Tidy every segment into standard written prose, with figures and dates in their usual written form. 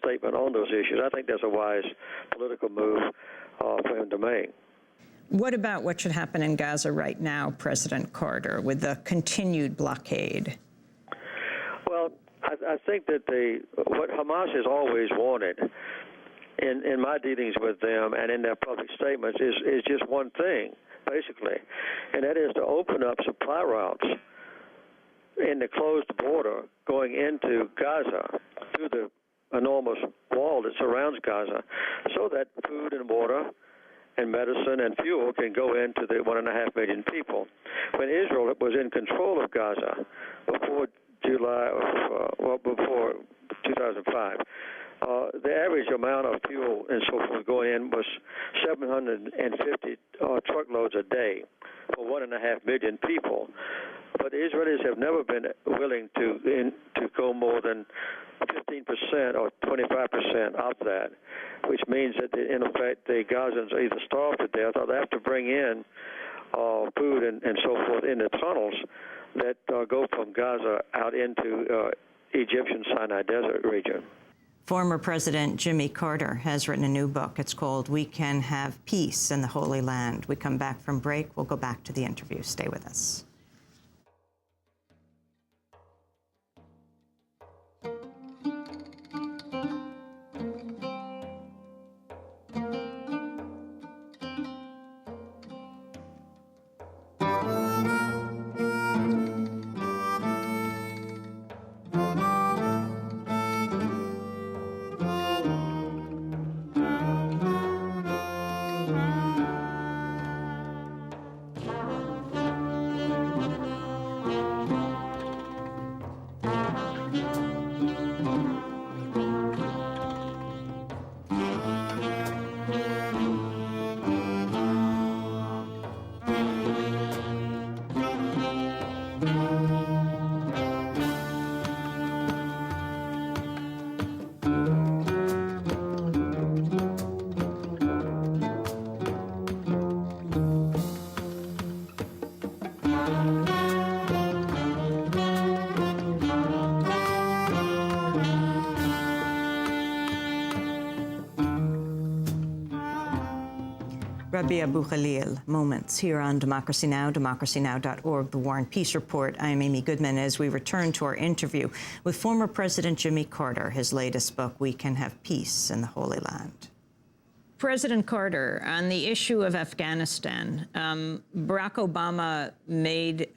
statement on those issues. I think that's a wise political move for him to make. What about what should happen in Gaza right now, President Carter, with the continued blockade? Well, I think that what Hamas has always wanted in my dealings with them and in their public statements is just one thing, basically, and that is to open up supply routes in the closed border going into Gaza through the enormous wall that surrounds Gaza so that food and water and medicine and fuel can go into the 1.5 million people. When Israel was in control of Gaza before before 2005, the average amount of fuel and so forth going in was 750 truckloads a day for 1.5 million people. But the Israelis have never been willing to go more than 15% or 25% of that, which means that, in effect, the Gazans are either starved to death or they have to bring in food and so forth in the tunnels that go from Gaza out into Egyptian Sinai Desert region. Former President Jimmy Carter has written a new book. It's called We Can Have Peace in the Holy Land. We come back from break. We'll go back to the interview. Stay with us. Rabbi Abu Khalil, Moments here on Democracy Now!, democracynow.org, The War and Peace Report. I'm Amy Goodman as we return to our interview with former President Jimmy Carter, his latest book, We Can Have Peace in the Holy Land. President Carter, on the issue of Afghanistan, Barack Obama made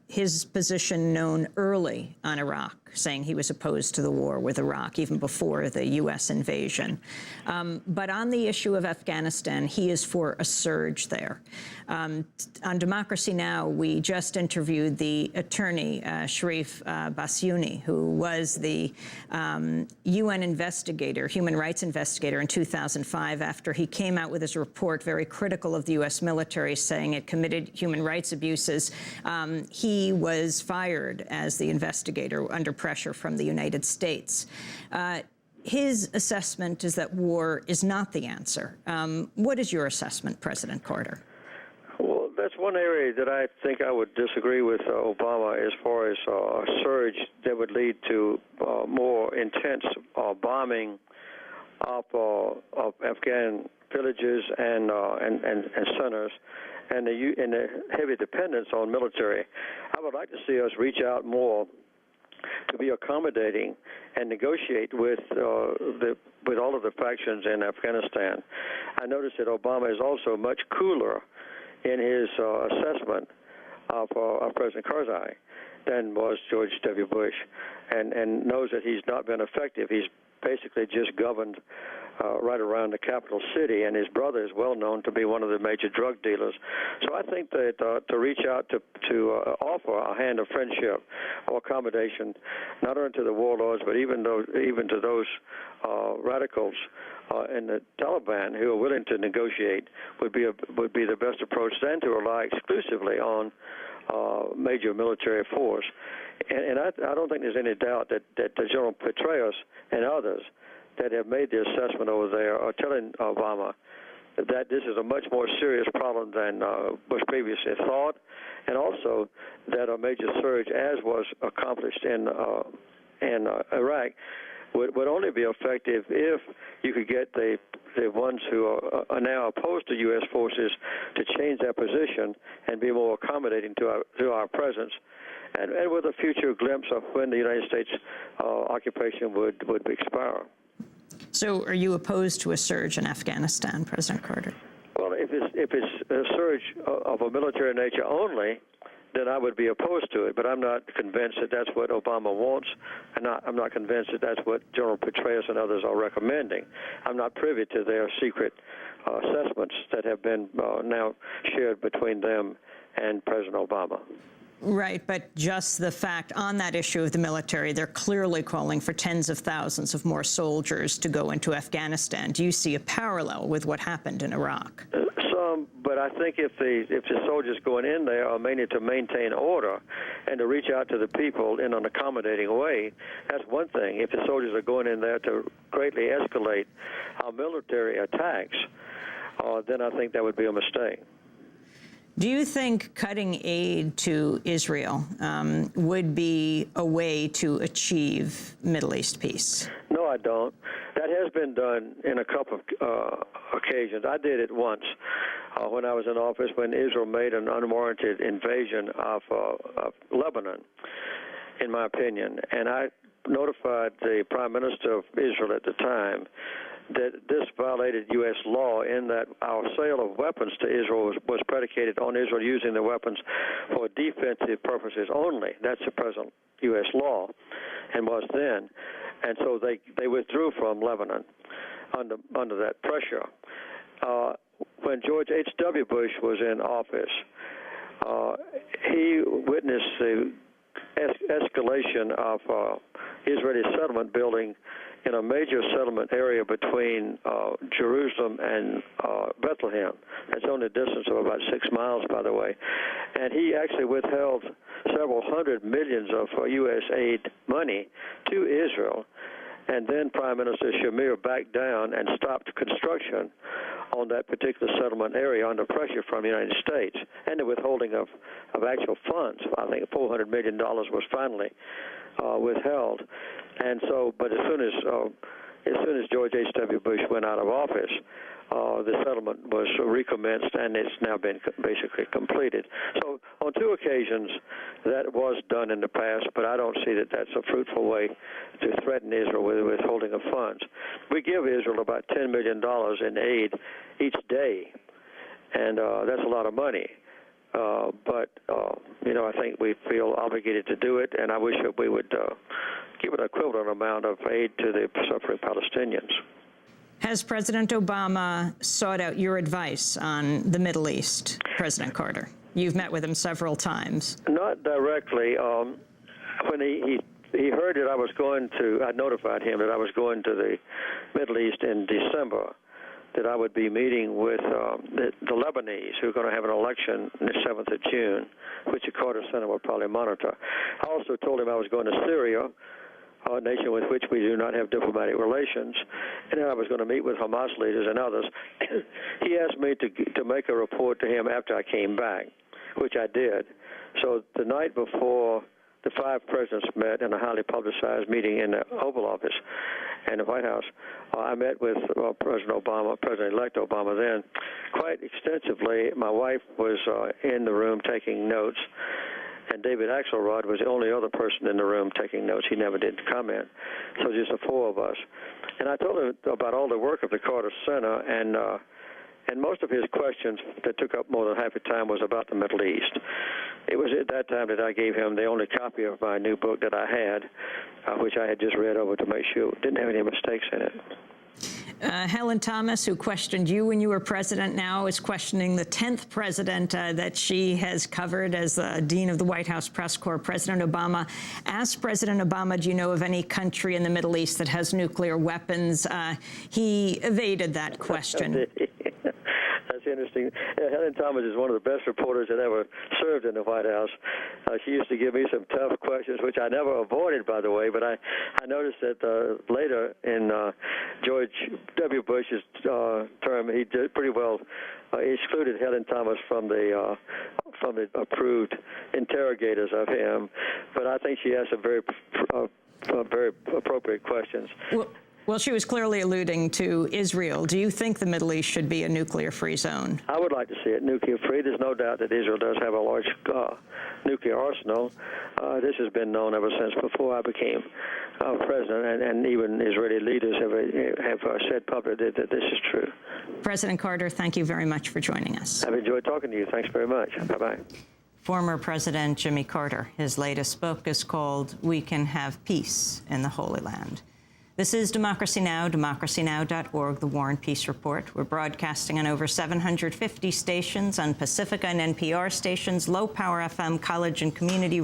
his position known early on Iraq, saying he was opposed to the war with Iraq, even before the U.S. invasion. But on the issue of Afghanistan, he is for a surge there. On Democracy Now!, we just interviewed the attorney, Sharif Bassiouni, who was the UN investigator, human rights investigator in 2005, after he came out with his report very critical of the U.S. military, saying it committed human rights abuses. He was fired as the investigator under pressure from the United States. His assessment is that war is not the answer. What is your assessment, President Carter? Well, that's one area that I think I would disagree with Obama as far as a surge that would lead to more intense bombing of Afghan villages and centers, and the heavy dependence on military. I would like to see us reach out more to be accommodating and negotiate with all of the factions in Afghanistan. I noticed that Obama is also much cooler in his assessment of President Karzai than was George W. Bush, and knows that he's not been effective. He's basically just governed right around the capital city, and his brother is well known to be one of the major drug dealers. So I think that to reach out to offer a hand of friendship or accommodation, not only to the warlords, but even to those radicals in the Taliban who are willing to negotiate, would be the best approach, than to rely exclusively on major military force. And I don't think there's any doubt that General Petraeus and others that have made the assessment over there are telling Obama that this is a much more serious problem than was previously thought, and also that a major surge, as was accomplished in Iraq, would only be effective if you could get the ones who are now opposed to U.S. forces to change their position and be more accommodating to our presence, and with a future glimpse of when the United States occupation would expire. So are you opposed to a surge in Afghanistan, President Carter? Well, if it's a surge of a military nature only, then I would be opposed to it. But I'm not convinced that that's what Obama wants, and I'm not convinced that that's what General Petraeus and others are recommending. I'm not privy to their secret assessments that have been now shared between them and President Obama. Right, but just the fact on that issue of the military, they're clearly calling for tens of thousands of more soldiers to go into Afghanistan. Do you see a parallel with what happened in Iraq? Some, but I think if the soldiers going in there are mainly to maintain order and to reach out to the people in an accommodating way, that's one thing. If the soldiers are going in there to greatly escalate our military attacks, then I think that would be a mistake. Do you think cutting aid to Israel would be a way to achieve Middle East peace? No, I don't. That has been done in a couple of occasions. I did it once when I was in office when Israel made an unwarranted invasion of Lebanon, in my opinion. And I notified the Prime Minister of Israel at the time that this violated U.S. law in that our sale of weapons to Israel was predicated on Israel using the weapons for defensive purposes only. That's the present U.S. law and was then. And so they withdrew from Lebanon under that pressure. When George H.W. Bush was in office, he witnessed the escalation of Israeli settlement building in a major settlement area between Jerusalem and Bethlehem. That's only a distance of about 6 miles, by the way. And he actually withheld several hundred millions of U.S. aid money to Israel. And then Prime Minister Shamir backed down and stopped construction on that particular settlement area under pressure from the United States and the withholding of actual funds. I think $400 million was finally withheld. And so, but as soon as George H.W. Bush went out of office, the settlement was recommenced, and it's now been basically completed. So on two occasions, that was done in the past, but I don't see that that's a fruitful way to threaten Israel with withholding of funds. We give Israel about $10 million in aid each day, and that's a lot of money. But I think we feel obligated to do it, and I wish that we would give an equivalent amount of aid to the suffering Palestinians. Has President Obama sought out your advice on the Middle East, President Carter? You've met with him several times. Not directly. When he heard that I was going to, I notified him that I was going to the Middle East in December, that I would be meeting with the Lebanese, who are going to have an election on the 7th of June, which the Carter Center will probably monitor. I also told him I was going to Syria, a nation with which we do not have diplomatic relations, and then I was going to meet with Hamas leaders and others. He asked me to make a report to him after I came back, which I did. So the night before the 5 presidents met in a highly publicized meeting in the Oval Office and the White House, I met with President Obama, President-elect Obama then, quite extensively. My wife was in the room taking notes, and David Axelrod was the only other person in the room taking notes. He never did comment. So just the 4 of us. And I told him about all the work of the Carter Center, and most of his questions that took up more than half the time was about the Middle East. It was at that time that I gave him the only copy of my new book that I had, which I had just read over to make sure it didn't have any mistakes in it. Helen Thomas, who questioned you when you were president, now is questioning the 10th president that she has covered as dean of the White House Press Corps. President Obama asked President Obama, do you know of any country in the Middle East that has nuclear weapons? He evaded that question. That's interesting. Helen Thomas is one of the best reporters that ever served in the White House. She used to give me some tough questions, which I never avoided, by the way, but I noticed that later in George W. Bush's term, he did pretty well excluded Helen Thomas from the approved interrogators of him. But I think she asked a very very appropriate questions. Well, she was clearly alluding to Israel. Do you think the Middle East should be a nuclear-free zone? I would like to see it nuclear-free. There's no doubt that Israel does have a large nuclear arsenal. This has been known ever since before I became president, and even Israeli leaders have said publicly that this is true. President Carter, thank you very much for joining us. I've enjoyed talking to you. Thanks very much. Bye-bye. Former President Jimmy Carter. His latest book is called We Can Have Peace in the Holy Land. This is Democracy Now!, democracynow.org, The War and Peace Report. We're broadcasting on over 750 stations, on Pacifica and NPR stations, low-power FM, college and community